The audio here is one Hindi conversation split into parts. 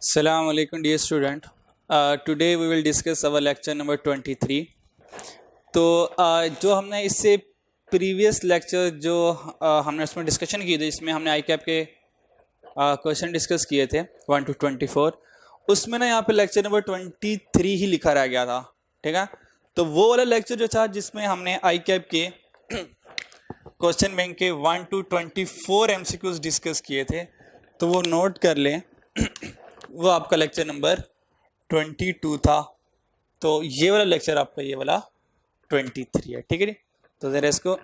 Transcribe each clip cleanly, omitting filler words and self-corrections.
Assalamu alaikum dear student. Today we will discuss our lecture number 23. तो जो हमने इससे प्रीवियस लेक्चर जो हमने उसमें डिस्कशन की थी, इसमें हमने आई कैप के क्वेश्चन डिस्कस किए थे 1 to 24. उसमें ना यहाँ पे लेक्चर नंबर 23 ही लिखा रह गया था, ठीक है। तो वो वाला लेक्चर जो था जिसमें हमने आई कैप के क्वेश्चन बैंक के 1 to 24 MCQs डिस्कस किए थे, तो वो नोट कर लें। वो आपका लेक्चर नंबर 22 था, तो ये वाला लेक्चर आपका ये वाला 23 है, ठीक है जी। तो ज़रा इसको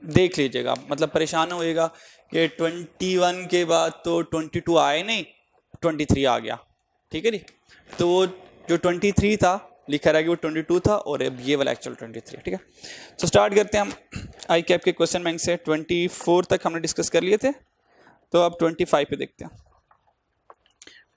देख लीजिएगा, मतलब परेशान होइएगा कि 21 के बाद तो 22 आए नहीं, 23 आ गया, ठीक है जी। तो वो जो 23 था लिखा रहा कि वो 22 था और अब ये वाला एक्चुअल 23 है, ठीक है। तो स्टार्ट करते हैं हम आई कैप के क्वेश्चन बैंक से। 24 तक हमने डिस्कस कर लिए थे, तो अब 25 पे देखते हैं।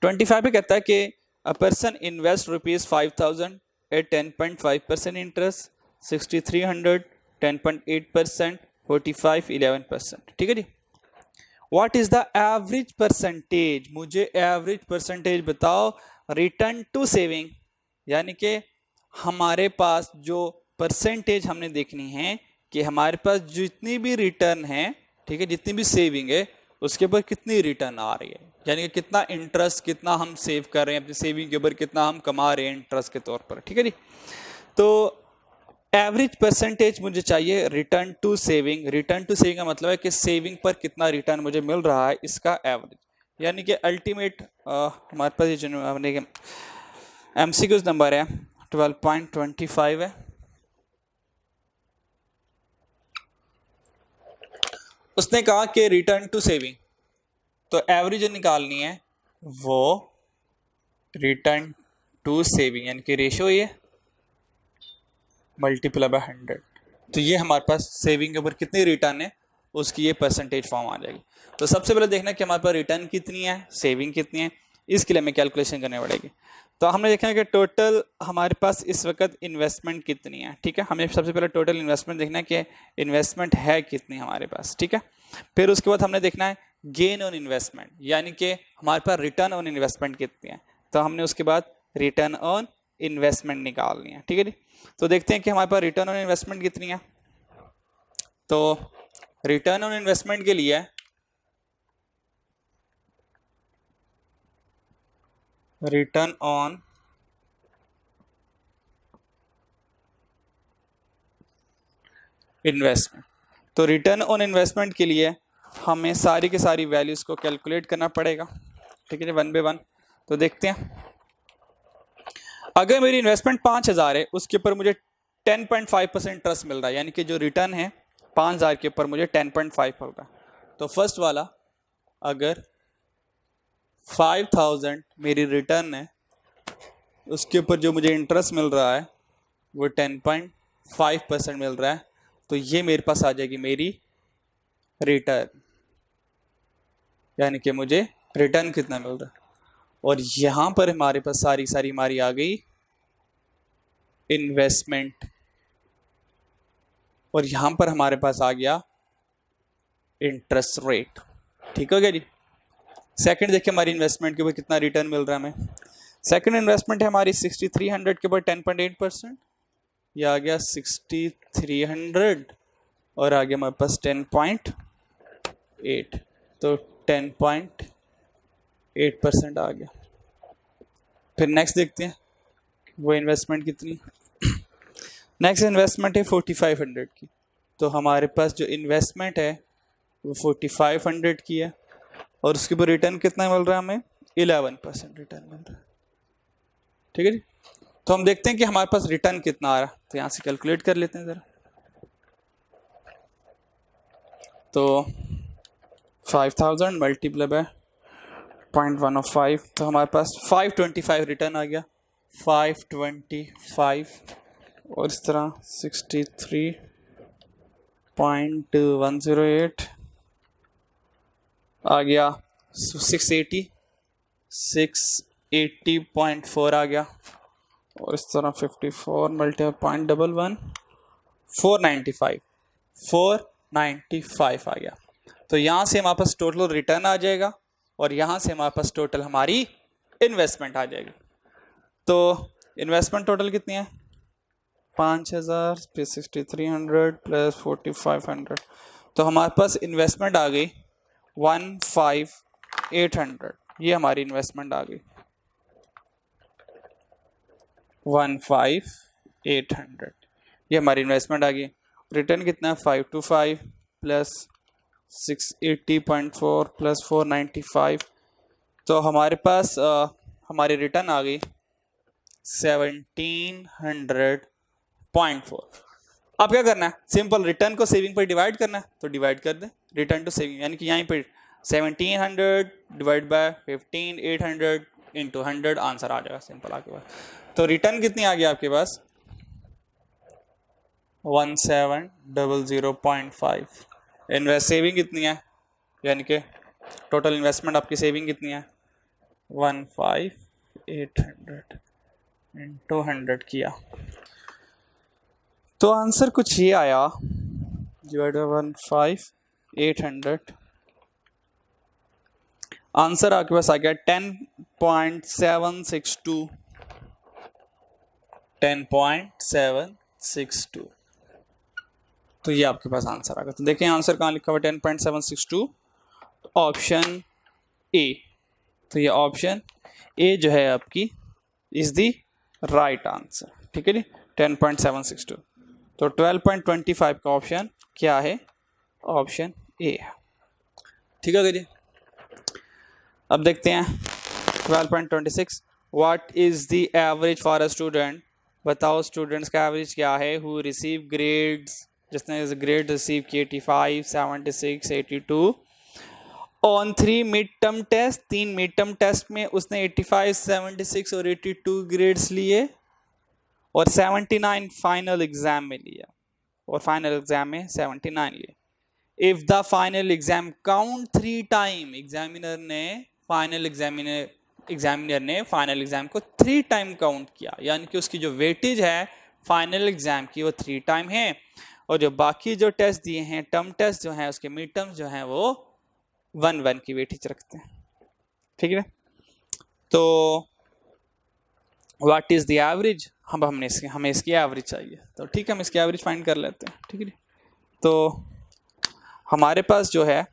25 पे कहता है कि a person invest ₹5,000 at 10.5% interest, 6,300 10.8%, 45 11%, ठीक है जी। What is the average percentage, मुझे एवरेज परसेंटेज बताओ रिटर्न टू सेविंग, यानी कि हमारे पास जो परसेंटेज हमने देखनी है कि हमारे पास जितनी भी रिटर्न है, ठीक है, जितनी भी सेविंग है उसके ऊपर कितनी रिटर्न आ रही है, यानी कि कितना इंटरेस्ट, कितना हम सेव कर रहे हैं अपनी सेविंग के ऊपर, कितना हम कमा रहे हैं इंटरेस्ट के तौर पर, ठीक है जी। तो एवरेज परसेंटेज मुझे चाहिए return to saving. Return to saving का मतलब है कि सेविंग पर कितना रिटर्न मुझे मिल रहा है, इसका एवरेज, यानी कि अल्टीमेट हमारे पास ये जो MCQs नंबर है 12.25 है। उसने कहा कि रिटर्न टू सेविंग, तो एवरेज निकालनी है वो रिटर्न टू सेविंग, यानी कि रेशियो ये मल्टीप्लाई बाय 100। तो ये हमारे पास सेविंग के ऊपर कितनी रिटर्न है उसकी ये परसेंटेज फॉर्म आ जाएगी। तो सबसे पहले देखना कि हमारे पास रिटर्न कितनी है, सेविंग कितनी है, इसके लिए हमें कैलकुलेशन करनी पड़ेगी। तो हमने देखा है कि टोटल हमारे पास इस वक्त इन्वेस्टमेंट कितनी है, ठीक है। हमें सबसे पहले टोटल इन्वेस्टमेंट देखना है कि इन्वेस्टमेंट है कितनी हमारे पास, ठीक है। फिर उसके बाद हमने देखना है गेन ऑन इन्वेस्टमेंट, यानी कि हमारे पास रिटर्न ऑन इन्वेस्टमेंट कितनी है, तो हमने उसके बाद रिटर्न ऑन इन्वेस्टमेंट निकालनी है, ठीक है जी। तो देखते हैं कि हमारे पास रिटर्न ऑन इन्वेस्टमेंट कितनी है। तो रिटर्न ऑन इन्वेस्टमेंट के लिए रिटर्न ऑन इन्वेस्टमेंट, तो रिटर्न ऑन इन्वेस्टमेंट के लिए हमें सारी की सारी वैल्यूज को कैलकुलेट करना पड़ेगा, ठीक है जी, 1 by 1। तो देखते हैं, अगर मेरी इन्वेस्टमेंट 5,000 है, उसके ऊपर मुझे 10.5% इंटरेस्ट मिल रहा है, यानी कि जो रिटर्न है 5,000 के ऊपर मुझे 10.5 होगा। तो फर्स्ट वाला, अगर 5,000 मेरी रिटर्न है, उसके ऊपर जो मुझे इंटरेस्ट मिल रहा है वो 10.5% मिल रहा है, तो ये मेरे पास आ जाएगी मेरी रिटर्न, यानी कि मुझे रिटर्न कितना मिल रहा है। और यहां पर हमारे पास सारी सारी हमारी आ गई इन्वेस्टमेंट, और यहां पर हमारे पास आ गया इंटरेस्ट रेट, ठीक हो गया जी। सेकंड देखिए हमारी इन्वेस्टमेंट के ऊपर कितना रिटर्न मिल रहा है हमें। सेकंड इन्वेस्टमेंट है हमारी 6,300 के ऊपर 10.8%, यह आ गया 6,300 और आ गया हमारे पास 10.8, तो 10.8% आ गया। फिर नेक्स्ट देखते हैं वो इन्वेस्टमेंट कितनी। नेक्स्ट इन्वेस्टमेंट है 4,500 की, तो हमारे पास जो इन्वेस्टमेंट है वो 4,500 की है, और उसके ऊपर रिटर्न कितना मिल रहा है हमें, 11% रिटर्न मिल रहा है, ठीक है जी। तो हम देखते हैं कि हमारे पास रिटर्न कितना आ रहा है, तो यहाँ से कैलकुलेट कर लेते हैं ज़रा। तो 5,000 मल्टीप्लाई बाय 0.105, तो हमारे पास 525 रिटर्न आ गया, 525, और इस तरह 63.108 आ गया, 680.4 आ गया, और इस तरह 54 मल्टीप्लाई 0.11 495 आ गया। तो यहाँ से हमारे पास टोटल रिटर्न आ जाएगा, और यहाँ से हमारे पास टोटल हमारी इन्वेस्टमेंट आ जाएगी। तो इन्वेस्टमेंट टोटल कितनी है? 5000 प्लस 6300 प्लस 4500, तो हमारे पास इन्वेस्टमेंट आ गई 15800। ये हमारी इन्वेस्टमेंट आ गई 15800, ये हमारी इन्वेस्टमेंट आ गई। रिटर्न कितना है? 525 प्लस 680.4 प्लस 495, तो हमारे पास हमारी रिटर्न आ गई 1700.4। अब क्या करना है? सिंपल रिटर्न को सेविंग पर डिवाइड करना है, तो डिवाइड कर दें रिटर्न टू सेविंग, यानी कि यहीं पर 1700 डिवाइड बाय 15800 इंटू 100, आंसर आ जाएगा सिंपल आपके पास। तो रिटर्न कितनी आ गई आपके पास? 1700.5। इन्वेस्ट सेविंग कितनी है, यानी कि टोटल इन्वेस्टमेंट आपकी सेविंग कितनी है? 15800 इंटू 100 किया, तो आंसर कुछ ये आया, डिवाइड बाय 15800, आंसर आपके पास आ गया 10.762। 10.762, तो ये आपके पास आंसर आ गया। तो देखें आंसर कहाँ लिखा हुआ? 10.762, ऑप्शन ए। तो ये ऑप्शन ए जो है आपकी इज द राइट आंसर, ठीक है जी, 10.762। तो 12.25 का ऑप्शन क्या है? ऑप्शन ए है, ठीक है जी। अब देखते हैं 12.26, what is the average for a student. बताओ स्टूडेंट्स का एवरेज क्या है हु रिसीव ग्रेड्स, जिसने ग्रेड रिसीव किए 85, 76, 82 on 3 mid term test. 3 mid term test में उसने 85, 76 और 82 ग्रेड्स लिए, और 79 फाइनल एग्जाम में लिया, और फाइनल एग्जाम में 79 लिए। If the final exam count 3 time, examiner ने फाइनल एग्जाम को 3 टाइम काउंट किया, यानी कि उसकी जो वेटेज है फाइनल एग्जाम की वो 3 टाइम है, और जो बाकी जो टेस्ट दिए हैं टर्म टेस्ट जो हैं उसके मिड टर्म्स जो हैं वो 1 की वेटेज रखते हैं, ठीक है। तो व्हाट इज द एवरेज, हमें इसकी एवरेज चाहिए, तो ठीक है हम इसकी एवरेज फाइंड कर लेते हैं, ठीक है। तो हमारे पास जो है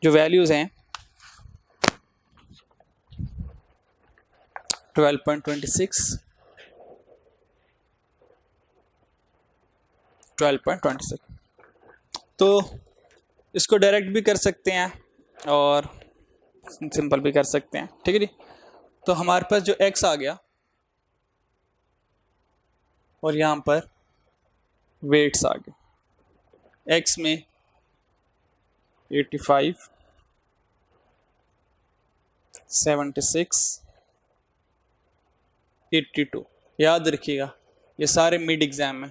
जो वैल्यूज हैं 12.26, 12.26, तो इसको डायरेक्ट भी कर सकते हैं और सिंपल भी कर सकते हैं, ठीक है जी। तो हमारे पास जो x आ गया और यहाँ पर वेट्स आ गए, x में 85, 76, 82, याद रखिएगा ये सारे मिड एग्जाम में,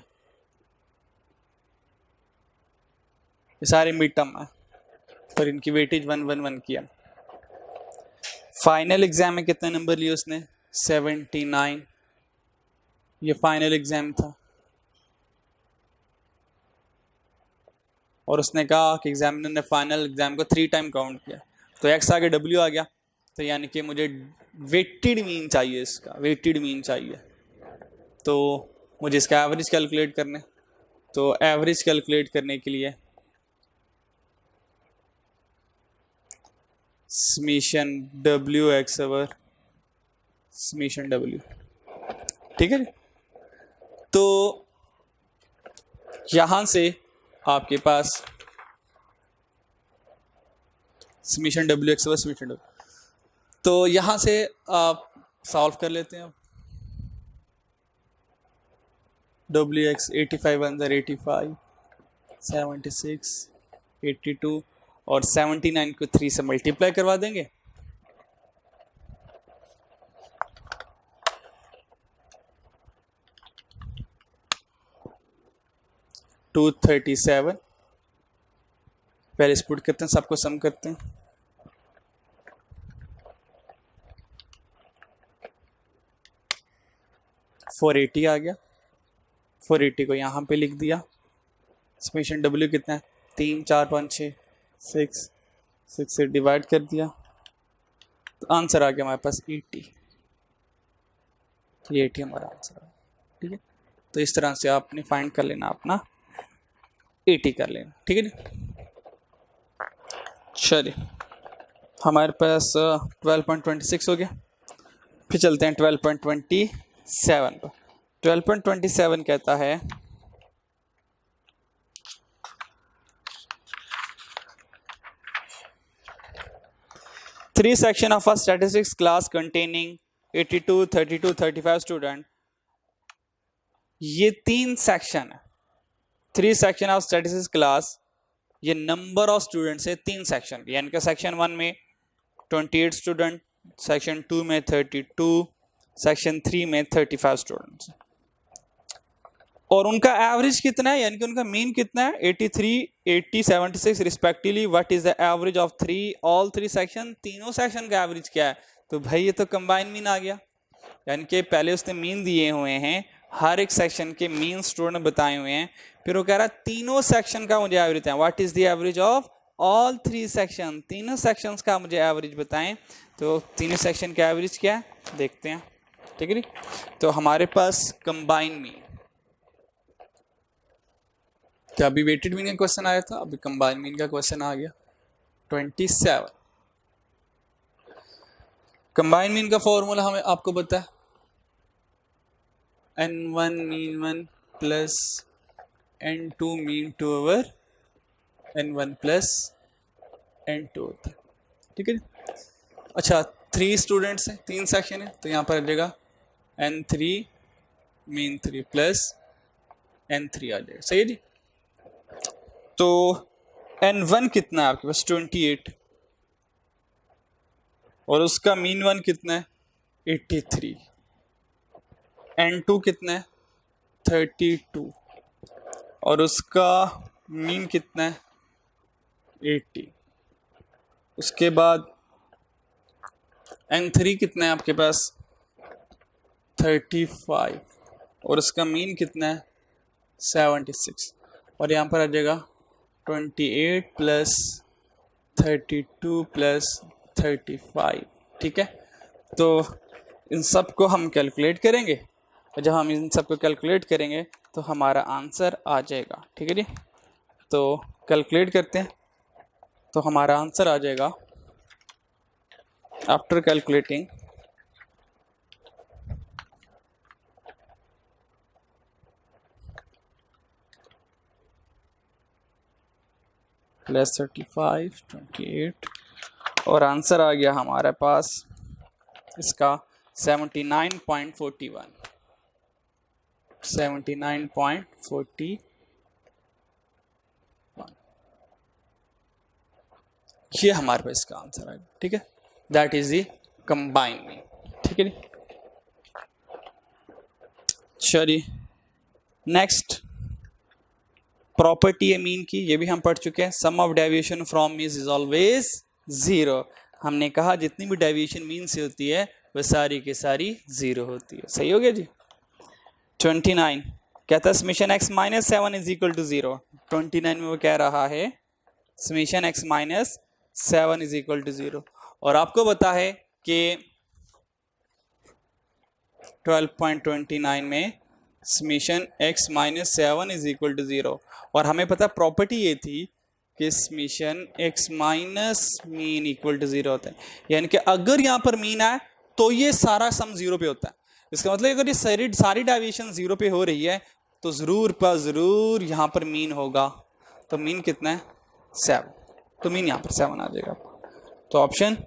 ये सारे मिड टर्म है, और इनकी वेटेज 1 किया। फाइनल एग्जाम में कितने नंबर लिए उसने? 79, ये फाइनल एग्जाम था, और उसने कहा कि एग्जामिनर ने फाइनल एग्जाम को 3 टाइम काउंट किया, तो x आगे w आ गया, तो यानी कि मुझे वेटेड मीन चाहिए, इसका वेटेड मीन चाहिए, तो मुझे इसका एवरेज कैलकुलेट करना है। तो एवरेज कैलकुलेट करने के लिए summation w x over summation w, ठीक है। तो यहां से आपके पास summation w x over summation w, तो यहां से आप सॉल्व कर लेते हैं। w x 85 अंदर 85, 76, 82 और 79 को 3 से मल्टीप्लाई करवा देंगे, टू 37, पहले स्पुट करते हैं, सबको सम करते हैं, फोर 80 आ गया, 480 को यहाँ पे लिख दिया। समीशन w कितना है? 3, 4, 5, 6, 6, 6 से डिवाइड कर दिया तो आंसर आ गया हमारे पास 80। तो ये 80 हमारा आंसर आ गया। ठीक है, तो इस तरह से आपने फाइंड कर लेना, अपना 80 कर लेना। ठीक है जी, चलिए हमारे पास 12.26 हो गया। फिर चलते हैं 12.27 पर। 12.27 कहता है three section of a statistics class containing 82, 32, 35 student. ये 3 सेक्शन है, 3 सेक्शन ऑफ स्टैटिस्टिक्स क्लास, ये नंबर ऑफ स्टूडेंट्स है 3 सेक्शन, यानी कि सेक्शन 1 में 28 स्टूडेंट, सेक्शन 2 में 32, सेक्शन 3 में 35 स्टूडेंट्स। और उनका एवरेज कितना है, यानी कि उनका मीन कितना है, 83, 80, 76 respectively. What is the average of all 3 section, तीनों सेक्शन का एवरेज क्या है? तो भाई ये तो कंबाइन मीन आ गया, यानी कि पहले उसने मीन दिए हुए हैं, हर एक सेक्शन के मीन स्टूडेंट बताए हुए हैं, फिर वो कह रहा है तीनों सेक्शन का मुझे एवरेज है। What is the average of all 3 section, तीनों सेक्शंस का मुझे एवरेज बताएं। तो तीनों सेक्शन का एवरेज क्या है देखते हैं। ठीक है नी, तो हमारे पास कंबाइन मीन, क्या अभी वेटेड मीन का क्वेश्चन आया था, अभी कंबाइन मीन का क्वेश्चन आ गया 27। कंबाइन मीन का फॉर्मूला हमें आपको पता है, n1 mean 1 plus n2 mean 2 over n1 plus n2 होता है। ठीक है, अच्छा 3 स्टूडेंट्स हैं, 3 सेक्शन है, तो यहाँ पर आ जाएगा n3 मीन 3 प्लस n3 आ जाएगा। सही है जी। तो n1 कितना है आपके पास 28, और उसका मीन 1 कितना है 83, n2 कितना है 32, और उसका मीन कितना है 80। उसके बाद n3 कितना है आपके पास 35, और उसका मीन कितना है 76, और यहाँ पर आ जाएगा 28 प्लस 32 प्लस 35। ठीक है, तो इन सब को हम कैलकुलेट करेंगे, और जब हम इन सब को कैलकुलेट करेंगे तो हमारा आंसर आ जाएगा। ठीक है जी, तो कैलकुलेट करते हैं, तो हमारा आंसर आ जाएगा आफ्टर कैलकुलेटिंग प्लस 35, 28, और आंसर आ गया हमारे पास इसका 79.41, 79.41। ये हमारे पास इसका आंसर है। ठीक है, that is the combine mean. ठीक है, चलिए नेक्स्ट प्रॉपर्टी है मीन की, ये भी हम पढ़ चुके हैं। Sum of deviation from mean is always 0। हमने कहा जितनी भी डेविएशन मीन से होती है वह सारी की सारी 0 होती है। सही हो गया जी। 29 कहता है summation x minus 7 is equal to 0। 29 में वो कह रहा है summation x minus 7 is equal to 0, और आपको पता है कि 12.29 में summation x minus 7 is equal to 0, और हमें पता प्रॉपर्टी ये थी कि summation x minus mean equal to 0 होता है, यानी कि अगर यहाँ पर मीन आए तो ये सारा सम 0 पे होता है। इसका मतलब अगर ये सारी डेविएशन 0 पे हो रही है तो जरूर यहाँ पर मीन होगा। तो मीन कितना है 7, तो मीन यहाँ पर 7 आ जाएगा। तो ऑप्शन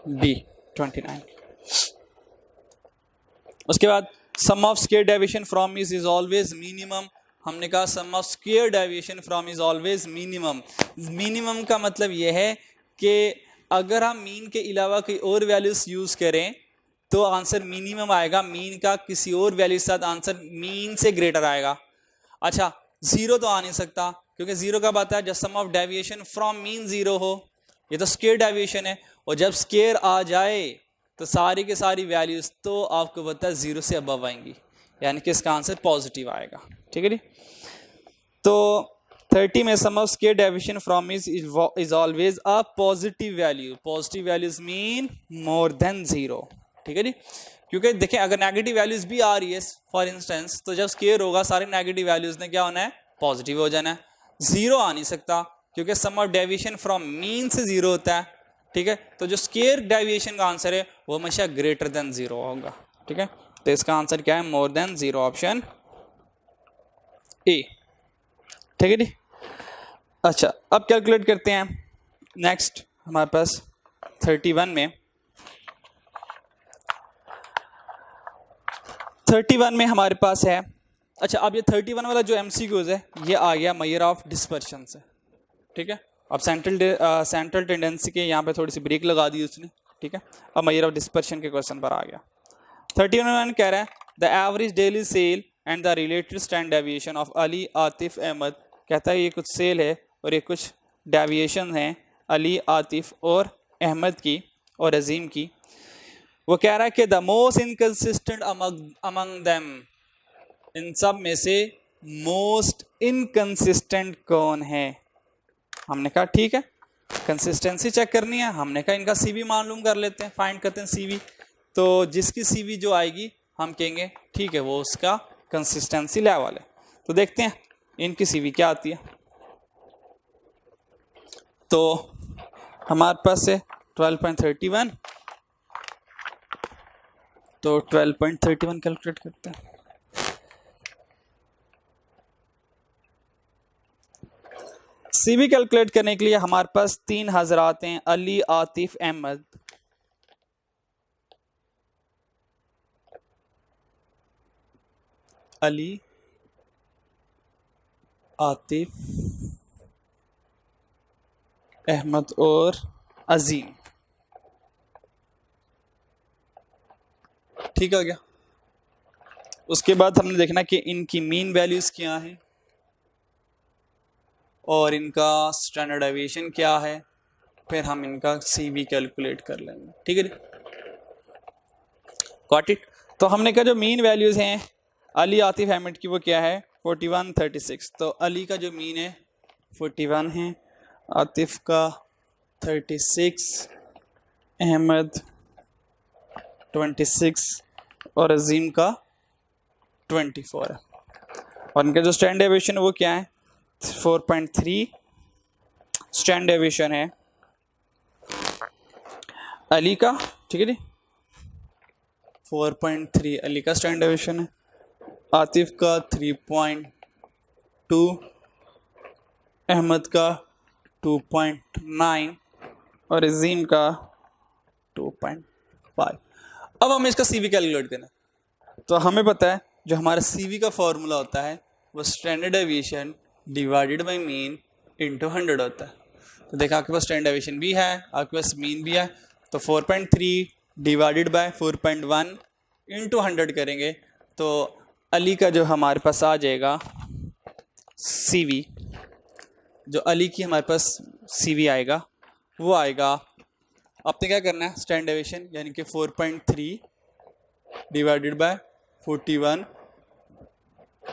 बी 29। उसके बाद sum of square deviation from is always minimum. हमने कहा sum of square deviation from is always minimum. Minimum का मतलब यह है कि अगर हम मीन के अलावा कोई और वैल्यूज यूज करें तो आंसर मिनिमम आएगा, मीन का किसी और वैल्यू के साथ आंसर मीन से ग्रेटर आएगा। अच्छा 0 तो आ नहीं सकता, क्योंकि 0 कब आता है जब सम ऑफ डेविएशन फ्रॉम मीन 0 हो। ये तो स्क्वायर डेविएशन है, और जब स्क्वायर आ जाए तो सारी के सारी वैल्यूज तो आपको पता है 0 से अबव आएंगी, यानी कि इसका आंसर पॉजिटिव आएगा। ठीक है जी। तो 30 में sum of square deviation from is always a positive value. Positive values mean more than 0. ठीक है जी. क्योंकि देखें अगर नेगेटिव वैल्यूज भी आ रही है फॉर इंस्टेंस, तो जब स्क्वायर होगा सारे नेगेटिव वैल्यूज ने क्या होना है, पॉजिटिव हो जाना है. 0 आ नहीं सकता क्योंकि सम ऑफ डेविएशन फ्रॉम मीन से 0 होता है. ठीक है, तो जो स्क्वायर डेविएशन का आंसर है वो हमेशा ग्रेटर देन 0 होगा. ठीक है, तो इसका आंसर क्या है, मोर देन 0, ऑप्शन ए. ठीक है जी. अच्छा, अब कैलकुलेट करते हैं. नेक्स्ट हमारे पास 31 में हमारे पास है. अच्छा, अब ये 31 वाला जो MCQs है ये आ गया मेजर ऑफ डिस्पर्शन से. ठीक है, अब सेंट्रल टेंडेंसी के यहाँ पे थोड़ी सी ब्रेक लगा दी उसने. ठीक है, अब मेजर ऑफ डिस्पर्शन के क्वेश्चन पर आ गया. 31 कह रहा है the average daily sale and the related stand deviation of Ali Atif Ahmed. कहता है ये कुछ सेल है और ये कुछ डेविएशन हैं अली, आतिफ और अहमद की और अजीम की. वो कह रहा है कि the most inconsistent among them, इन सब में से मोस्ट इनकंसिस्टेंट कौन है. हमने कहा ठीक है, कंसिस्टेंसी चेक करनी है. हमने कहा इनका CV मालूम कर लेते हैं, फाइंड करते हैं CV. तो जिसकी CV जो आएगी हम कहेंगे ठीक है वो उसका कंसिस्टेंसी लेवल है. तो देखते हैं इनकी CV क्या आती है. तो हमारे पास है 12.31. तो 12.31 कैलकुलेट करते हैं. CV कैलकुलेट करने के लिए हमारे पास 3 हजरात हैं, अली, आतिफ, अहमद. अली, आतिफ, अहमद और अजीम. ठीक है गया. उसके बाद हमने देखना कि इनकी मीन वैल्यूज क्या हैं और इनका स्टैंडर्ड डेविएशन क्या है, फिर हम इनका CV कैलकुलेट कर लेंगे. ठीक है, गॉट इट. तो हमने कहा जो मीन वैल्यूज हैं अली, आतिफ, अहमद की वो क्या है, 41, 36. तो अली का जो मीन है 41 है, आतिफ का 36, अहमद 26 और अजीम का 24 है. और इनका जो स्टैंडर्ड डेविएशन है वो क्या है, 4.3 स्टैंडर्ड डेविएशन है अली का. ठीक है जी, 4.3 अली का स्टैंडर्ड डेविएशन है. आतिफ का 3.2, अहमद का 2.9 और अजीम का 2.5. अब हमें इसका CV कैलकुलेट करना है. तो हमें पता है जो हमारा CV का फॉर्मूला होता है वो standard deviation divided by mean into 100 होता है. तो देखा आपके पास स्टैंडर्ड डेविएशन भी है, आपके पास मीन भी है. तो 4.3 डिवाइडेड बाय 4.1 इंटू 100 करेंगे तो अली का जो हमारे पास आ जाएगा CV, जो अली की हमारे पास CV आएगा वो आएगा. आपने क्या करना है, स्टैंडर्ड डेविएशन यानी कि 4.3 डिवाइडेड बाय 41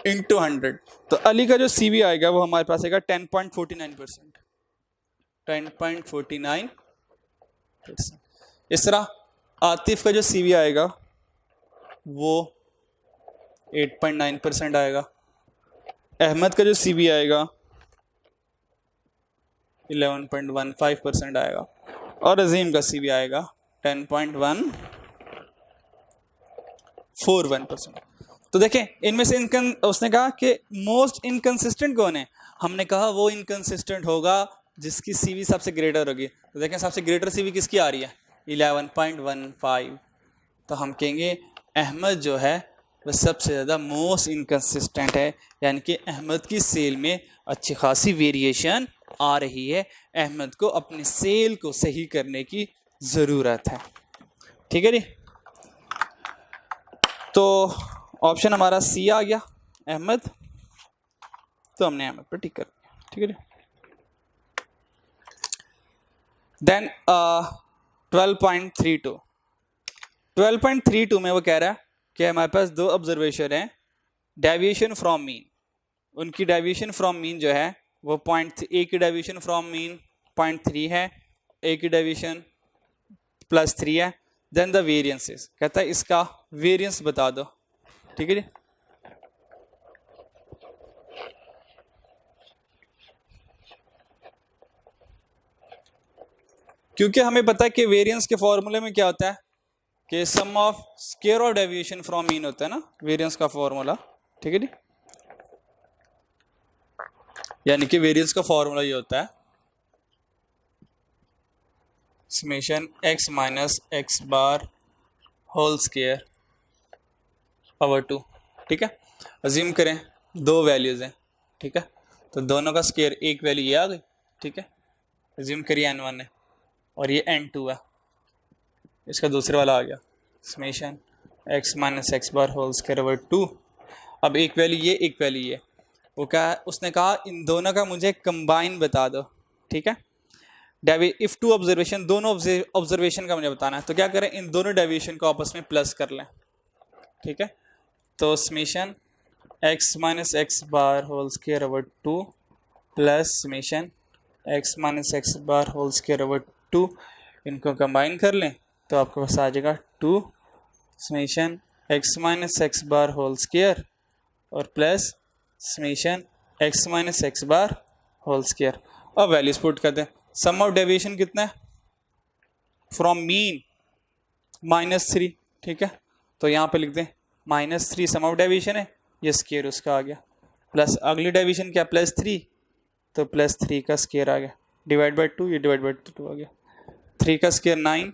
इंटू 100. तो अली का जो CV आएगा वो हमारे पास आएगा 10.49%. 10.49%. इस तरह आतिफ का जो CV आएगा वो 8.9% आएगा. अहमद का जो CV आएगा 11.15% आएगा और अजीम का CV आएगा 10.141%. तो देखें इनमें से उसने कहा कि मोस्ट इनकंसिस्टेंट कौन है. हमने कहा वो इनकंसिस्टेंट होगा जिसकी CV सबसे ग्रेटर होगी. तो देखें सबसे ग्रेटर CV किसकी आ रही है, 11.15. तो हम कहेंगे अहमद जो है वह सबसे ज़्यादा मोस्ट इनकंसिस्टेंट है, यानी कि अहमद की सेल में अच्छी खासी वेरिएशन आ रही है. अहमद को अपनी सेल को सही करने की ज़रूरत है. ठीक है जी. तो ऑप्शन हमारा C आ गया अहमद. तो हमने अहमद पर टिक कर दिया. ठीक है जी. देन 12.32 में वो कह रहा है कि हमारे पास 2 ऑब्जर्वेशन हैं डेविएशन फ्रॉम मीन. उनकी डेविएशन फ्रॉम मीन जो है वो पॉइंट ए की डेविएशन फ्रॉम मीन 0.3 है, ए की डेविएशन +3 है, देन द वेरियंसेस कहता है इसका वेरियंस बता दो, ठीक है जी। क्योंकि हमें पता है कि वेरियंस के फॉर्मूले में क्या होता है कि sum of square of deviation from mean होता है ना वेरियंस का फॉर्मूला, ठीक है जी। यानी कि वेरियंस का फॉर्मूला ये होता है summation x minus x bar whole square power 2, ठीक है। अज्यूम करें दो वैल्यूज हैं, ठीक है, तो दोनों का स्क्वायर एक वैल्यू ये आ गई, ठीक है। अज्यूम करिए n1 है और ये n2 है, इसका दूसरे वाला आ गया summation x minus x bar whole square over 2। अब एक वैल्यू ये एक वैल्यू ये, वो क्या है उसने कहा इन दोनों का मुझे कंबाइन बता दो, ठीक है। इफ टू ऑब्जर्वेशन, दोनों ऑब्जर्वेशन का मुझे बताना है, तो क्या करें इन दोनों डेविएशन को आपस में प्लस कर लें, ठीक है। तो summation x minus x bar whole square over 2 plus summation x minus x bar whole square over 2, इनको कंबाइन कर लें तो आपके पास आ जाएगा 2 summation x minus x bar whole square और plus summation x minus x bar whole square. अब वैल्यूज पुट कर दें, सम ऑफ डेविएशन कितना है फ्रॉम मीन -3, ठीक है, तो यहाँ पे लिख दें -3 सम ऑफ डेविएशन है, ये स्क्वायर उसका आ गया, प्लस अगली डेविएशन क्या +3, तो +3 का स्क्वायर आ गया, डिवाइड बाई 2, ये डिवाइड बाई 2 आ गया, 3 का square 9,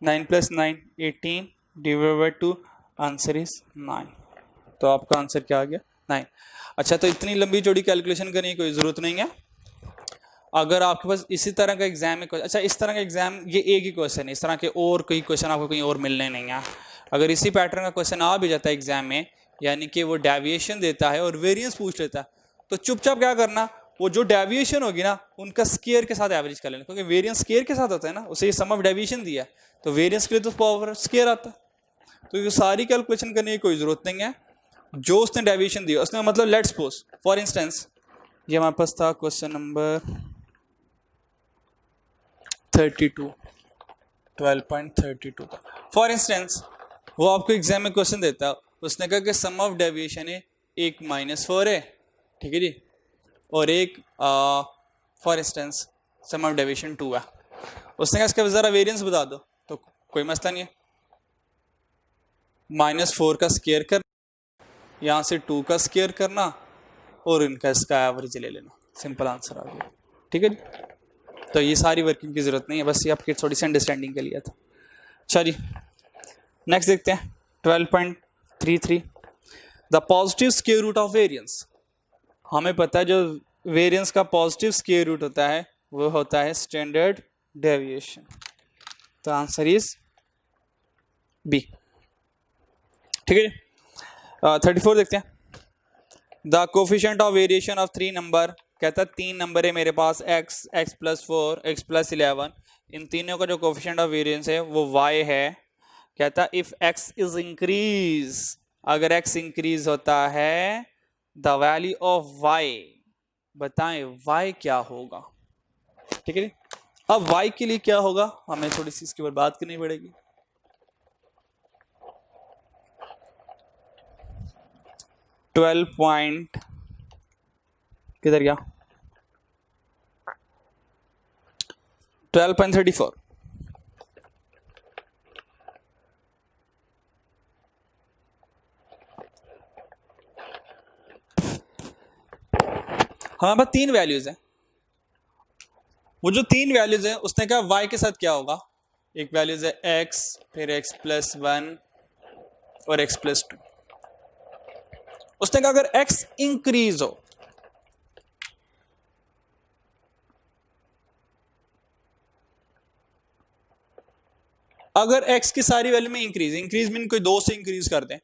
9 + 9 18, divide by 2, answer is 9। तो आपका आंसर क्या आ गया 9। अच्छा, तो इतनी लंबी चौड़ी कैलकुलेशन करने की कोई ज़रूरत नहीं है। अगर आपके पास इसी तरह का एग्जाम है, अच्छा इस तरह का एग्जाम ये एक ही क्वेश्चन है, इस तरह के और कोई क्वेश्चन आपको कहीं और मिलने नहीं है। अगर इसी पैटर्न का क्वेश्चन आ भी जाता है एग्जाम में, यानी कि वो डेविएशन देता है और वेरिएंस पूछ लेता है, तो चुपचाप क्या करना, वो जो डेविएशन होगी ना उनका स्क्वायर के साथ एवरेज कर लेना, क्योंकि वेरिएंस स्क्वायर के साथ होता है ना, उसे ये सम ऑफ डेविएशन दिया है तो वेरिएंस के लिए तो पावर स्क्वायर आता है। तो ये सारी कैलकुलेशन करने की कोई जरूरत नहीं है, जो उसने डेविएशन दिया उसने मतलब लेट्स सपोज फॉर इंस्टेंस ये हमारे पास था क्वेश्चन नंबर 32, 12.32। फॉर इंस्टेंस वो आपको एग्जाम में क्वेश्चन देता है, उसने कहा कि सम ऑफ डेविएशन है एक -4 है, ठीक है जी, और एक for instance sum of deviation 2 है। उसने कहा इसका ज़रा वेरिएंस बता दो, तो कोई मसला नहीं है, -4 का स्क्वायर करना, यहाँ से 2 का स्क्वायर करना और इनका इसका एवरेज ले लेना, सिंपल आंसर आ गया, ठीक है जी। तो ये सारी वर्किंग की ज़रूरत नहीं है, बस ये आपकी थोड़ी सी अंडरस्टैंडिंग के लिए था। अच्छा जी, नेक्स्ट देखते हैं 12.33 the positive square root of variance. हमें पता है जो वेरिएंस का पॉजिटिव स्क्वायर रूट होता है वो होता है स्टैंडर्ड डेविएशन, तो आंसर इज बी, ठीक है। 34 देखते हैं the coefficient of variation of 3 number, कहता है 3 नंबर है मेरे पास x, x + 4, x + 11, इन तीनों का जो कोफिशिएंट ऑफ वेरिएंस है वो y है। कहता है इफ x इज इंक्रीज, अगर x इंक्रीज होता है द वैल्यू ऑफ y, बताएं y क्या होगा, ठीक है। अब y के लिए क्या होगा हमें थोड़ी सी इसके ऊपर बात करनी पड़ेगी। किधर गया 12.34 हमारे पास 3 वैल्यूज हैं, वो जो 3 वैल्यूज हैं उसने कहा y के साथ क्या होगा, एक वैल्यूज है x, फिर x + 1 और x + 2। उसने कहा अगर x इंक्रीज हो, अगर x की सारी वैल्यू में इंक्रीज मीन कोई 2 से इंक्रीज कर दें,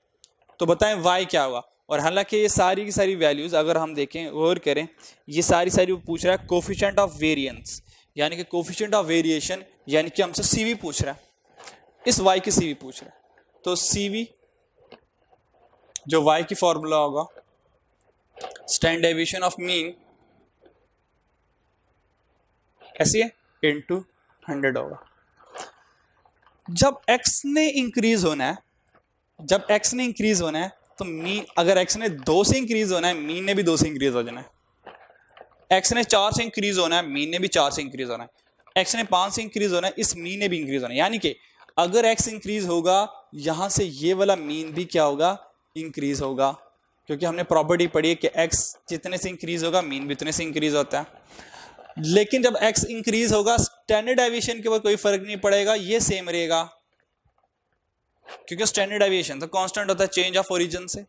तो बताएं y क्या होगा। और हालांकि ये सारी की सारी वैल्यूज अगर हम देखें और करें, ये सारी वो पूछ रहा है कोफिशिएंट ऑफ वेरिएंस, यानी कि कोफिशिएंट ऑफ वेरिएशन, यानी कि हमसे CV पूछ रहा है, इस y की CV पूछ रहा है। तो CV जो y की फॉर्मूला होगा स्टैंडर्ड डेविएशन ऑफ मीन ऐसी है, इंटू 100 होगा। जब x ने इंक्रीज होना है, जब x ने इंक्रीज होना है तो मीन, अगर x ने 2 से इंक्रीज होना है, मीन ने भी 2 से इंक्रीज हो जाना है। x ने 4 से इंक्रीज होना है, मीन ने भी 4 से इंक्रीज होना है। x ने 5 से इंक्रीज होना है, इस मीन ने भी इंक्रीज होना है। यानी कि अगर x इंक्रीज होगा, यहां से ये वाला मीन भी क्या होगा, इंक्रीज होगा, क्योंकि हमने प्रॉपर्टी पढ़ी है कि x जितने से इंक्रीज होगा मीन भी उतने से इंक्रीज होता है। लेकिन जब x इंक्रीज होगा, स्टैंडर्ड डेविएशन के ऊपर कोई फर्क नहीं पड़ेगा, ये सेम रहेगा, क्योंकि स्टैंडर्ड डेविएशन तो कांस्टेंट होता है चेंज ऑफ ओरिजिन से।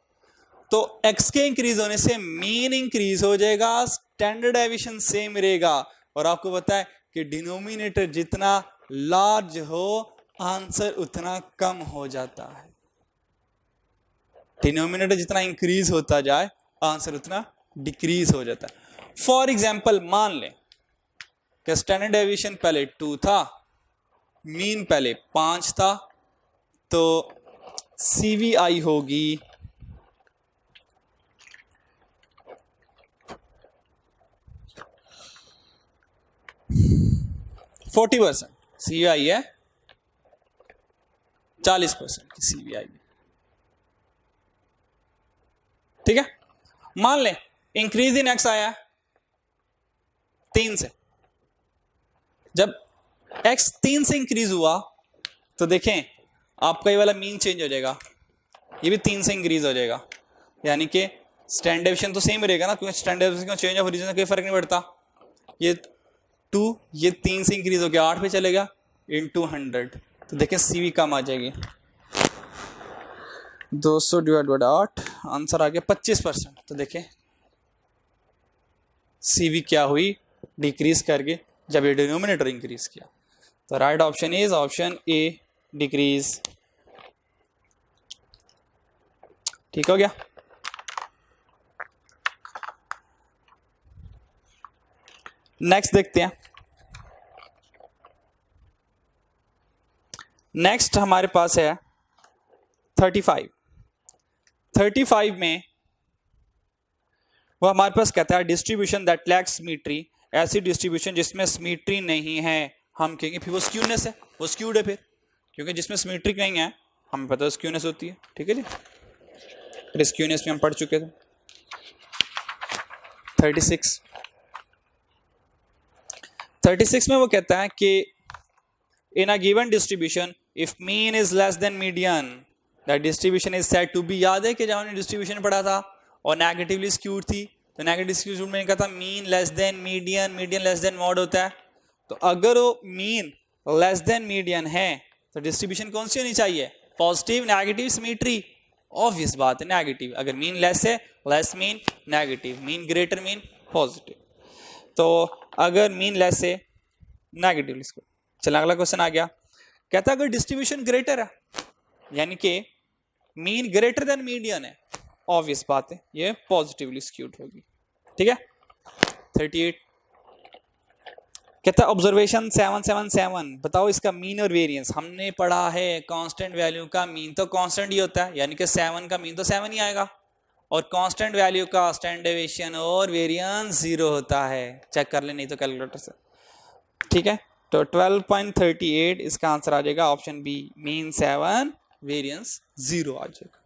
तो x के इंक्रीज होने से मीन इंक्रीज हो जाएगा, स्टैंडर्ड डेविएशन सेम रहेगा। और आपको पता है कि डिनोमिनेटर जितना लार्ज हो, आंसर उतना कम हो जाता है। डिनोमिनेटर जितना इंक्रीज होता जाए, आंसर उतना डिक्रीज हो जाता है। फॉर एग्जाम्पल, मान लें कि स्टैंडर्ड डेविएशन पहले 2 था, मीन पहले 5 था, तो CVI होगी 40%, CVI है 40% की CVI। ठीक है, मान लें इंक्रीज इन x आया 3 से। जब x 3 से इंक्रीज हुआ तो देखें आपका ये वाला मीन चेंज हो जाएगा, ये भी 3 से इंक्रीज हो जाएगा। यानी कि स्टैंडर्ड डेविएशन तो सेम रहेगा ना, क्योंकि स्टैंडर्ड डेविएशन का चेंज ऑफ ओरिजिन से कोई फर्क नहीं पड़ता। ये 2, ये 3 से इंक्रीज हो गया 8 पे चलेगा, इंटू 100, तो देखें CV कम आ जाएगी, 200 डिवाइड बाई 8, आंसर आ गया 25%। तो देखें CV क्या हुई, डिक्रीज करके, जब ये डिनोमिनेटर इंक्रीज किया। तो right option is option A, decrease. ठीक हो गया। नेक्स्ट देखते हैं। नेक्स्ट हमारे पास है 35। 35 में वो हमारे पास कहता है डिस्ट्रीब्यूशन दैट लैक्स सिमेट्री, ऐसी डिस्ट्रीब्यूशन जिसमें सिमेट्री नहीं है, हम कहेंगे फिर वो स्क्यूनेस है, वो स्क्यूड है। फिर क्योंकि जिसमें सिमेट्री नहीं है हमें पता है स्क्यूनेस होती है। ठीक है जी, फिर स्क्यूनेस में हम पढ़ चुके थे। 36 में वो कहता है कि in a given distribution if mean is less than median that distribution is said to be. याद है कि जब हमने डिस्ट्रीब्यूशन पढ़ा था और नेगेटिवली स्क्यूड थी, तो नेगेटिव स्क्यूड में कहा था mean less than median, median less than mod होता है। तो अगर वो मीन लेस देन मीडियन है तो डिस्ट्रीब्यूशन कौन सी होनी चाहिए, पॉजिटिव, नेगेटिव, सिमेट्री। ऑब्वियस बात है नेगेटिव। अगर मीन लेस है, less mean negative, mean greater mean positive. तो अगर मीन लेस है, नेगेटिव इसको। चलो अगला क्वेश्चन आ गया, कहता है अगर डिस्ट्रीब्यूशन ग्रेटर है, यानी कि मीन ग्रेटर देन मीडियन है, ऑब्वियस बात है ये पॉजिटिवली स्क्यूड होगी। ठीक है। 38 कहता है ऑब्जर्वेशन 777, बताओ इसका मीन और वेरिएंस। हमने पढ़ा है कांस्टेंट वैल्यू का मीन तो कांस्टेंट ही होता है, यानी कि 7 का मीन तो 7 ही आएगा, और कांस्टेंट वैल्यू का स्टैंडर्ड डेविएशन और वेरिएंस 0 होता है। चेक कर ले नहीं तो कैलकुलेटर से। ठीक है, तो 12.38 इसका आंसर आ जाएगा ऑप्शन बी, मीन 7 वेरिएंस 0 आ जाएगा।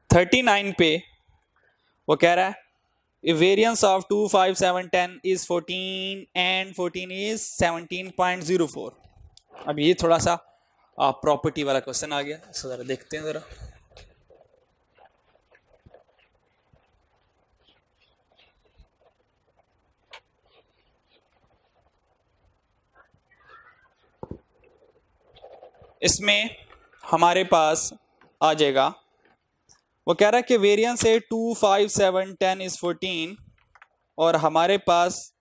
39 पे वो कह रहा है variance of 2, 5, 7, 10 is 14 and 14 is 17.04। अब ये थोड़ा सा प्रॉपर्टी वाला क्वेश्चन आ गया, इसको जरा देखते हैं जरा। इसमें हमारे पास आ जाएगा, वो कह रहा है कि वेरिएंस है 2, 5, 7, 10 इज 14, और हमारे पास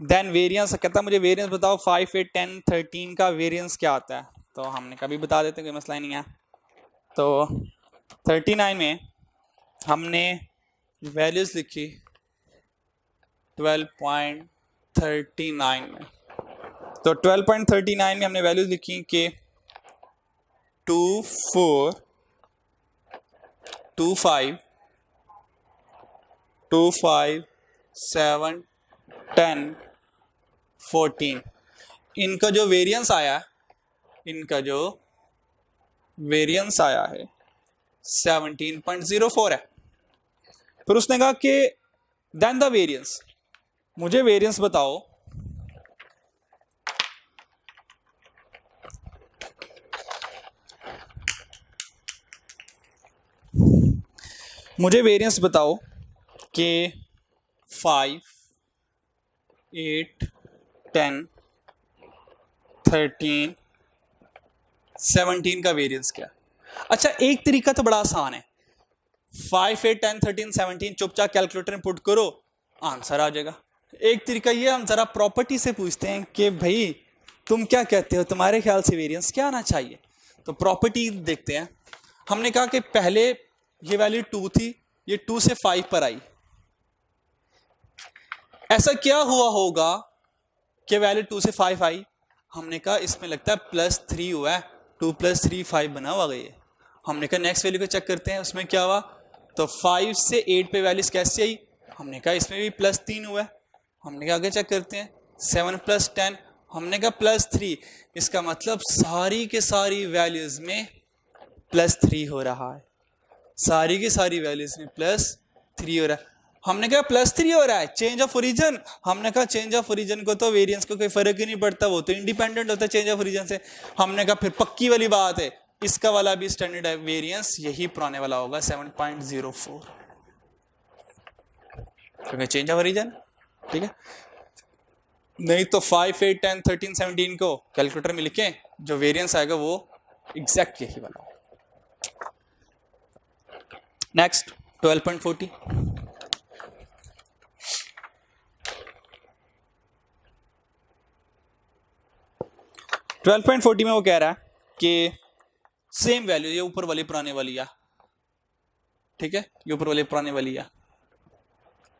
देन वेरिएंस कहता है मुझे वेरिएंस बताओ 5, 8, 10, 13 का वेरिएंस क्या आता है। तो हमने कभी बता देते, कोई मसला नहीं है। तो 39 में हमने वैल्यूज लिखी 12.39 में। तो 12.39 में हमने वैल्यूज लिखी कि 2, 4, 2, 5, 2, 5, 7, 10, 14। इनका जो वेरिएंस आया है, इनका जो वेरिएंस आया है 17.04 है। फिर उसने कहा कि देन द वेरिएंस, मुझे वेरिएंस बताओ कि 5, 8, 10, 13, 17 का वेरिएंस क्या? अच्छा, एक तरीका तो बड़ा आसान है, 5, 8, 10, 13, 17 चुपचाप कैलकुलेटर में पुट करो, आंसर आ जाएगा। एक तरीका ये, हम जरा प्रॉपर्टी से पूछते हैं कि भाई तुम क्या कहते हो, तुम्हारे ख्याल से वेरिएंस क्या आना चाहिए। तो प्रॉपर्टी देखते हैं। हमने कहा कि पहले ये वैल्यू 2 थी, ये 2 से 5 पर आई, ऐसा क्या हुआ होगा कि वैल्यू 2 से 5 आई? हमने कहा इसमें लगता है +3 हुआ है, 2 + 3 5 बना हुआ गई है। हमने कहा नेक्स्ट वैल्यू को चेक करते हैं, उसमें क्या हुआ। तो 5 से 8 पे वैल्यूज कैसे आई? हमने कहा इसमें भी +3 हुआ है। हमने कहा आगे चेक करते हैं, 7 + 10, हमने कहा +3। इसका मतलब सारी के सारी वैल्यूज में +3 हो रहा है, सारी की सारी वैल्यूज में +3 हो रहा है। हमने कहा +3 हो रहा है, चेंज ऑफ ओरिजिन। हमने कहा चेंज ऑफ ओरिजिन को तो वेरिएंस को कोई फर्क ही नहीं पड़ता, वो तो इंडिपेंडेंट होता है चेंज ऑफ ओरिजिन से। हमने कहा फिर पक्की वाली बात है, इसका वाला भी स्टैंडर्ड वेरिएंस यही पुराने वाला होगा 7.04, क्योंकि चेंज ऑफ ओरिजिन। ठीक है, नहीं तो 5, 8, 10, 13, 17 को कैलकुलेटर में लिखें, जो वेरिएंस आएगा वो एग्जैक्ट यही वाला होगा। नेक्स्ट 12.40, 12.40 में वो कह रहा है कि सेम वैल्यू, ये ऊपर वाली पुराने वाली है, ठीक है, ये ऊपर वाली पुराने वाली है,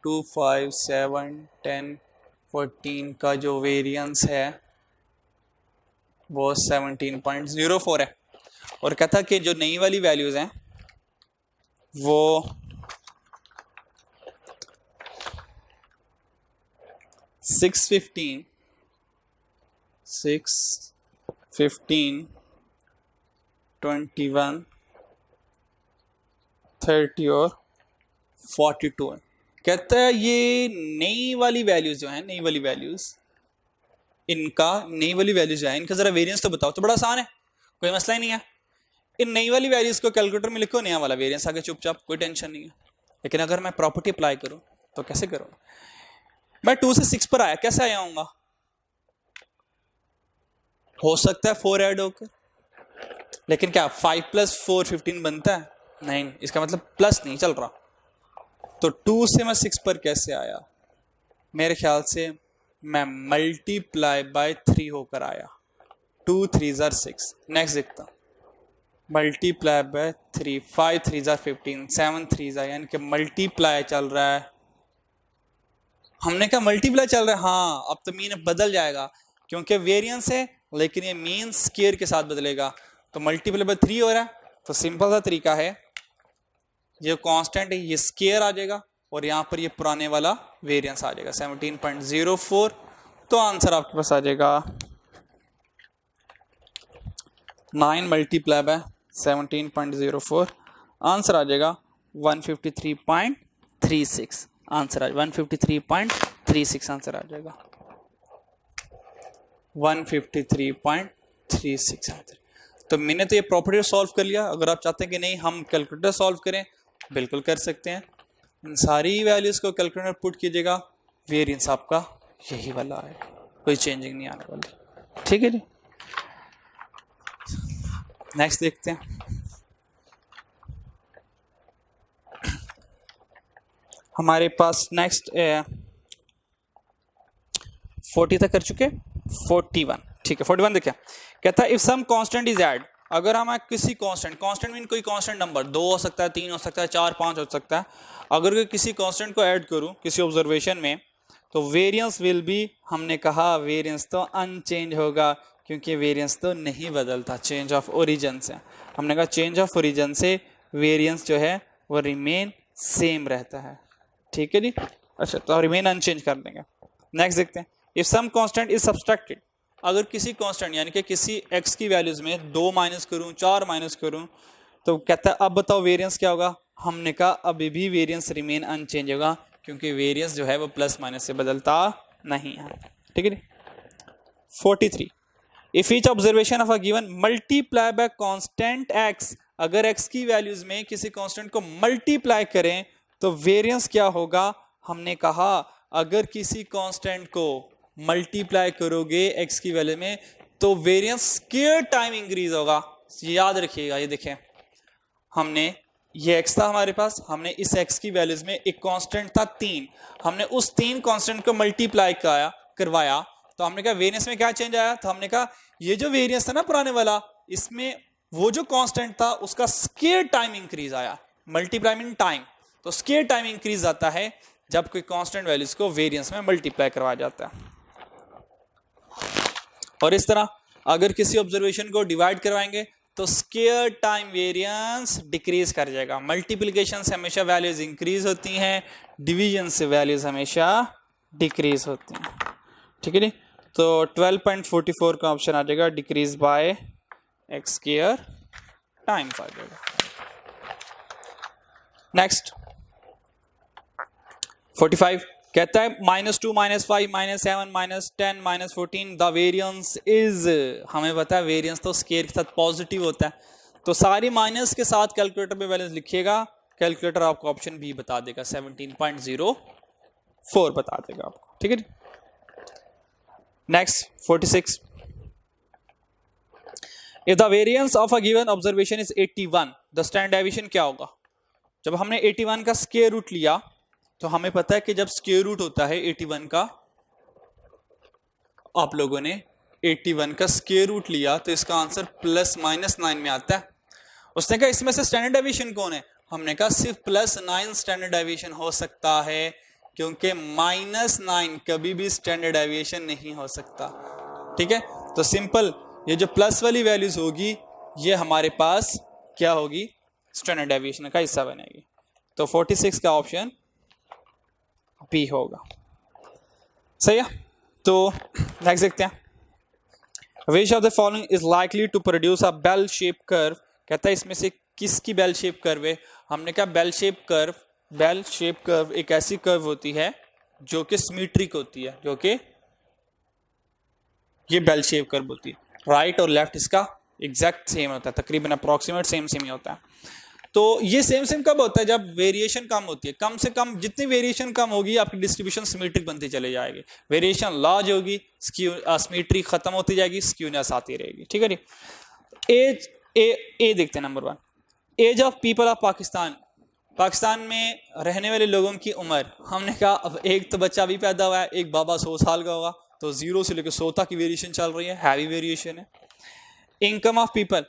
2, 5, 7, 10, 14 का जो वेरिएंस है वो 17.04 है। और कहता कि जो नई वाली वैल्यूज हैं वो 6, 15, 21, 30 और 42 है। कहता है ये नई वाली वैल्यूज जो है, नई वाली वैल्यूज, इनका नई वाली वैल्यूज जो है इनका जरा वेरिएंस तो बताओ। तो बड़ा आसान है, कोई मसला ही नहीं है। इन नई वाली वैल्यूज को कैलकुलेटर में लिखो, नया वाला वेरिएंस आगे चुपचाप, कोई टेंशन नहीं है। लेकिन अगर मैं प्रॉपर्टी अप्लाई करूं तो कैसे करूं? मैं 2 से 6 पर आया, कैसे आया हूंगा? हो सकता है 4 ऐड होकर, लेकिन क्या 5 + 4 15 बनता है? नहीं, इसका मतलब प्लस नहीं चल रहा। तो 2 से मैं 6 पर कैसे आया? मेरे ख्याल से मैं मल्टीप्लाई बाय 3 होकर आया। 2 3 = 6। नेक्स्ट देखता हूं, मल्टीप्लाई बाय 3, 5 3 = 15, 7 3 यानी कि मल्टीप्लाई चल रहा है। हमने कहा मल्टीप्लाई चल रहा है, हाँ अब तो मीन बदल जाएगा क्योंकि वेरिएंस है, लेकिन ये मीन स्क्वायर के साथ बदलेगा। तो मल्टीप्लाई बाय 3 हो रहा है, तो सिंपल सा तरीका है, ये कांस्टेंट है ये स्क्वायर आ जाएगा और यहाँ पर ये पुराने वाला वेरिएंस आ जाएगा 17.04। तो आंसर आपके पास आ जाएगा 9 मल्टीप्लाई बाय 17.04, आंसर आ जाएगा 153.36। आंसर आ 153.36 आंसर आ जाएगा 153.36 आंसर। तो मैंने तो ये प्रॉपर्टी सॉल्व कर लिया। अगर आप चाहते हैं कि नहीं हम कैलकुलेटर सॉल्व करें, बिल्कुल कर सकते हैं। इन सारी वैल्यूज को कैलकुलेटर पुट कीजिएगा, वेरिएंस आपका यही वाला है, कोई चेंजिंग नहीं आने वाली। ठीक है जी, नेक्स्ट देखते हैं। हमारे पास नेक्स्ट 40 तक कर चुके, 41। ठीक है, 41 देखिए, कहता है if some constant is add, अगर हम किसी कांस्टेंट मीन कोई कांस्टेंट नंबर 2 हो सकता है, 3 हो सकता है, 4, 5 हो सकता है, अगर किसी कांस्टेंट को ऐड करूं किसी ऑब्जर्वेशन में, तो वेरिएंस विल बी, हमने कहा वेरिएंस तो अनचेंज होगा क्योंकि वेरिएंस तो नहीं बदलता, चेंज ऑफ ओरिजिन से। हमने कहा चेंज ऑफ ओरिजिन से वेरिएंस जो है वो रिमेन सेम रहता है। ठीक है जी। अच्छा, तो रिमेन अनचेंज कर देंगे। नेक्स्ट देखते हैं, if some constant is subtracted, अगर किसी कांस्टेंट यानी कि किसी x की वैल्यूज में 2 माइनस करूं, 4 माइनस करूं, तो कहता है अब बताओ वेरिएंस क्या होगा। हमने कहा अभी भी वेरिएंस रिमेन अनचेंज होगा, क्योंकि वेरिएंस जो है वो प्लस माइनस से बदलता नहीं है। ठीक है जी। 43, if each observation of a given multiply by constant x, अगर x की वैल्यूज में किसी कांस्टेंट को मल्टीप्लाई करें तो वेरिएंस क्या होगा। हमने कहा अगर किसी कांस्टेंट को मल्टीप्लाई करोगे x की वैल्यू में तो वेरिएंस स्क्वायर टाइम इंक्रीज होगा। याद रखिएगा, ये देखें, हमने ये x था हमारे पास, हमने इस x की वैल्यूज में एक कांस्टेंट था 3, हमने उस 3 कांस्टेंट को मल्टीप्लाई करवाया, तो हमने कहा वेरिएंस में क्या चेंज आया। तो हमने कहा ये जो वेरिएंस था ना पुराने वाला, इसमें वो जो कांस्टेंट था उसका स्क्वायर टाइम इंक्रीज आया, मल्टीप्लाई मीन टाइम, तो स्क्वायर टाइम इंक्रीज आता है जब कोई कांस्टेंट वैल्यूज को वेरिएंस में मल्टीप्लाई करवाया जाता है। और इस तरह अगर किसी ऑब्जर्वेशन को डिवाइड करवाएंगे तो स्क्वायर टाइम वेरिएंस डिक्रीज कर जाएगा। मल्टीप्लिकेशन से हमेशा वैल्यूज इंक्रीज होती हैं, डिवीजन से वैल्यूज हमेशा डिक्रीज होती हैं। ठीक है जी। तो 12.44 का ऑप्शन आ जाएगा, decrease by x square times आ जाएगा। नेक्स्ट 45 कहता है -2 -5 -7 -10 -14 द वेरिएंस इज, हमें पता है वेरिएंस तो स्क्वायर के साथ पॉजिटिव होता है, तो सारी माइनस के साथ कैलकुलेटर पे वैल्यूज लिखिएगा, कैलकुलेटर आपको ऑप्शन बी बता देगा, 17.04 बता देगा आपको। ठीक है जी। Next 46, if the variance of a given observation is 81 the standard deviation क्या होगा। जब हमने 81 का स्क्वायर रूट लिया तो हमें पता है कि जब स्क्वायर रूट होता है 81 का, आप लोगों ने 81 का स्क्वायर रूट लिया तो इसका आंसर +-9 में आता है। उसने कहा इसमें से स्टैंडर्ड डेविएशन कौन है। हमने कहा सिर्फ +9 स्टैंडर्ड डेविएशन हो सकता है, क्योंकि -9 कभी भी स्टैंडर्ड डेविएशन नहीं हो सकता। ठीक है, तो सिंपल ये जो प्लस वाली वैल्यूज होगी ये हमारे पास क्या होगी, स्टैंडर्ड डेविएशन का हिस्सा बनेगी। तो 46 का ऑप्शन बी होगा। सही है। तो नेक्स्ट देखते हैं, which of the following is likely to produce a bell shape curve. कहता है इसमें से किसकी बेल शेप कर्व है। हमने कहा बेल शेप कर्व एक ऐसी कर्व होती है जो कि सिमेट्रिक होती है, जो कि ये बेल शेप कर्व होती है, राइट और लेफ्ट इसका एग्जैक्ट सेम होता है, तकरीबन अप्रोक्सीमेट सेम ही होता है। तो ये सेम कब होता है, जब वेरिएशन कम होती है। कम से कम जितनी वेरिएशन कम होगी आपकी डिस्ट्रीब्यूशन सिमेट्रिक बनती चली जाएगी, वेरिएशन लार्ज होगी सिमेट्री खत्म होती जाएगी, स्क्यूनेस आती रहेगी। ठीक है जी। एज ए देखते हैं, number 1, age of people of Pakistan में रहने वाले लोगों की उम्र। हमने कहा अब एक तो बच्चा भी पैदा हुआ है, एक बाबा 100 साल का होगा, तो 0 से लेकर 100 तक की वेरिएशन चल रही है, हैवी वेरिएशन है। इनकम ऑफ पीपल,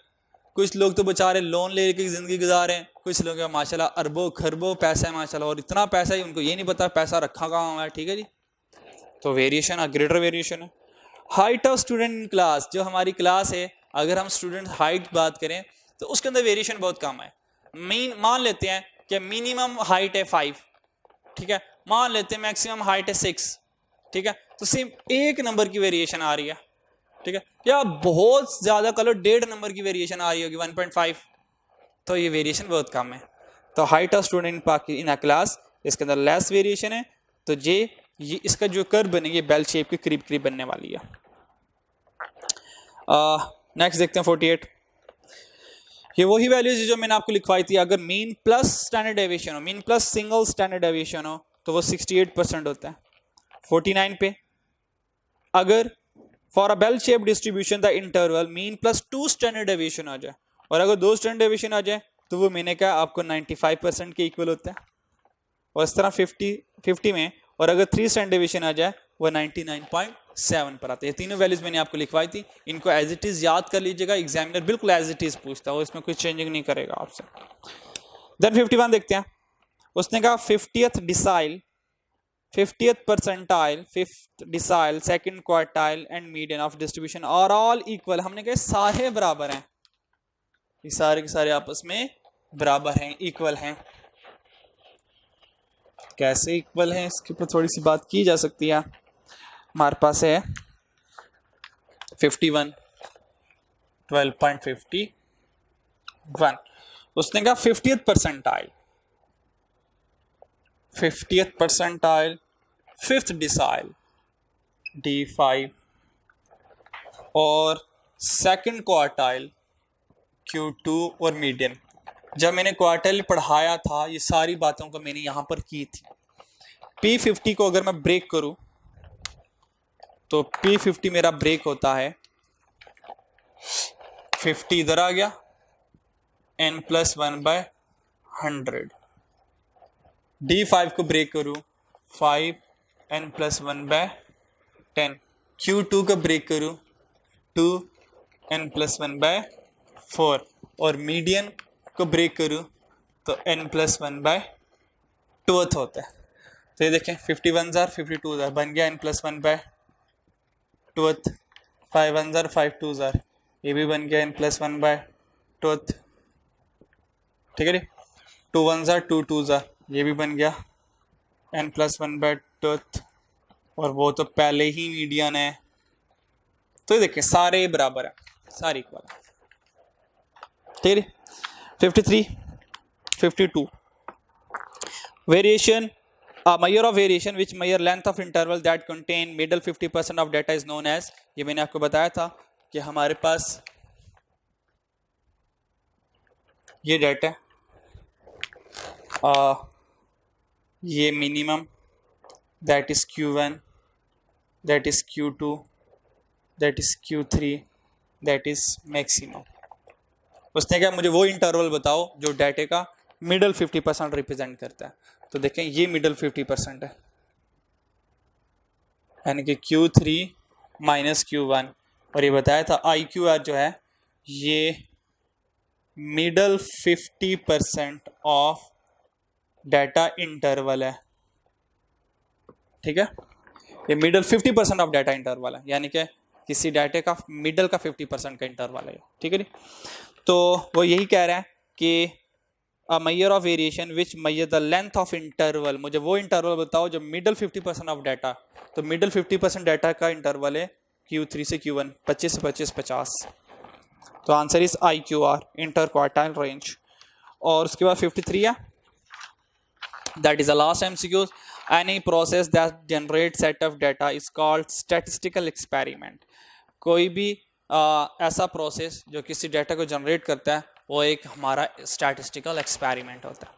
कुछ लोग तो बेचारे लोन ले के जिंदगी गुजारे हैं, कुछ लोग माशाल्लाह अरबों खरबों पैसा है माशाल्लाह, और इतना पैसा है उनको ये नहीं पता पैसा रखा कहाँ हुआ है। ठीक है जी। तो वेरिएशन ग्रेटर वेरिएशन है। Height of student in class, जो हमारी क्लास है, अगर हम स्टूडेंट हाइट बात करें तो उसके अंदर वेरिएशन बहुत कम है। मान लेते हैं कि मिनिमम हाइट है 5, ठीक है, मान लेते हैं मैक्सिमम हाइट है 6, ठीक है, तो सिर्फ 1 नंबर की वेरिएशन आ रही है। ठीक है, या बहुत ज्यादा कलो 1.5 नंबर की वेरिएशन आ रही होगी, 1.5, तो ये वेरिएशन बहुत कम है। तो height of student in a class, इसके अंदर लेस वेरिएशन है, तो ये इसका जो कर्व बनेगी बेल शेप के करीब करीब बनने वाली है। नेक्स्ट देखते हैं 48, ये वही वैल्यूज जो मैंने आपको लिखवाई थी। अगर मीन प्लस स्टैंडर्ड डेविएशन हो, mean plus single standard deviation हो, तो वो 68% होता है। 49 पे, अगर for a bell shape distribution the interval mean plus 2 standard deviation आ जाए, और अगर 2 स्टैंडर्ड डेविएशन आ जाए तो वो मैंने कहा आपको 95% के इक्वल होता है। और इस तरह 50 में, और अगर 3 स्टैंडर्ड डेविएशन आ जाए वो 99.7 पर आते हैं। ये तीनों वैल्यूज मैंने आपको लिखवाई थी, इनको एज इट इज याद कर लीजिएगा, एग्जामिनर बिल्कुल एज इट इज पूछता है, इसमें कोई चेंजिंग नहीं करेगा आपसे। देन 51 देखते हैं, उसने कहा 50th decile, 50th percentile, 5th decile, 2nd quartile and median of distribution are all equal. हमने कहा सारे बराबर हैं, ये सारे के सारे आपस में बराबर हैं, इक्वल हैं। कैसे इक्वल है इसके ऊपर थोड़ी सी बात की जा सकती है। हमारे पास है 51 12.51, उसने कहा 50th percentile 5th decile D5 और सेकंड क्वार्टाइल Q2 और मीडियन। जब मैंने क्वार्टाइल पढ़ाया था ये सारी बातों को मैंने यहां पर की थी। P50 को अगर मैं ब्रेक करूं तो P50 मेरा ब्रेक होता है 50 इधर आ गया n+1/100। D5 को ब्रेक करूं 5 n+1/10। Q2 को ब्रेक करूं 2 n+1/4 और मीडियन को ब्रेक करूं तो n+1/2 होता है। तो ये देखें 51 जार 52 जार बन गया n+1/2, 5 1 जार 5 2 जार ये भी बन गया n+1/2, ठीक है जी। 2 1 जार 2 2 जार ये भी बन गया n+1/2 और वो तो पहले ही मीडियन है। तो ये देखिए सारे बराबर है, सारे इक्वल है, ठीक है। 53 52 variation measure of variation which measure length of interval that contain middle 50% of data is known as, ये मैंने आपको बताया था कि हमारे पास ये डाटा है, ये minimum that is Q1, that is Q2, that is Q3, that is maximum। उसने कहा मुझे वो इंटरवल बताओ जो डाटे का मिडल 50% रिप्रेजेंट करता है। तो देखें ये मिडल 50% है, यानी कि Q3 माइनस Q1, और ये बताया था IQR जो है ये मिडल 50% ऑफ डाटा इंटरवल है, ठीक है। ये मिडल 50% ऑफ डाटा इंटरवल है, यानी कि किसी डाटे का मिडल का 50% का इंटरवल है, ठीक है जी। तो वो यही कह रहा है कि a measure of variation which measure the length of interval, मुझे वो इंटरवल बताओ जो मिडल 50% ऑफ डाटा, तो मिडल 50% डाटा का इंटरवल है Q3 से Q1 25 से 25 50। तो answer is IQR inter quartile range. और उसके बाद 53 है, that is the last MCQ। Any process that generate set of data is called statistical experiment. कोई भी ऐसा प्रोसेस जो किसी डाटा को जनरेट करता है वो एक हमारा स्टैटिस्टिकल एक्सपेरिमेंट होता है।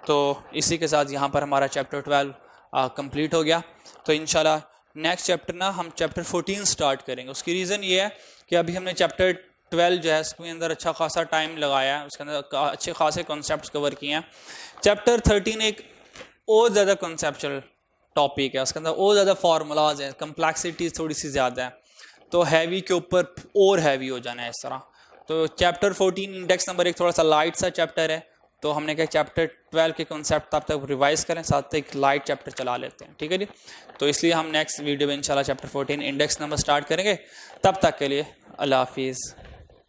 तो इसी के साथ यहाँ पर हमारा चैप्टर 12 कंप्लीट हो गया। तो इंशाल्लाह नेक्स्ट चैप्टर ना हम चैप्टर 14 स्टार्ट करेंगे। उसकी रीज़न ये है कि अभी हमने चैप्टर 12 जो है इसके अंदर अच्छा खासा टाइम लगाया है, उसके अंदर अच्छे खासे कॉन्सेप्ट्स कवर किए हैं। चैप्टर 13 एक और ज़्यादा कॉन्सेप्चुअल टॉपिक है, उसके अंदर और ज़्यादा फार्मूलाज हैं, कम्प्लेक्सिटी थोड़ी सी ज़्यादा है, तो हैवी के ऊपर और हैवी हो जाना है इस तरह। तो चैप्टर 14 इंडेक्स नंबर एक थोड़ा सा लाइट सा चैप्टर है, तो हमने कहा चैप्टर 12 के कॉन्सेप्ट तब तक रिवाइज करें, साथ एक लाइट चैप्टर चला लेते हैं, ठीक है जी। तो इसलिए हम नेक्स्ट वीडियो में इंशाल्लाह चैप्टर 14 इंडेक्स नंबर स्टार्ट करेंगे। तब तक के लिए अल्लाह हाफिज़।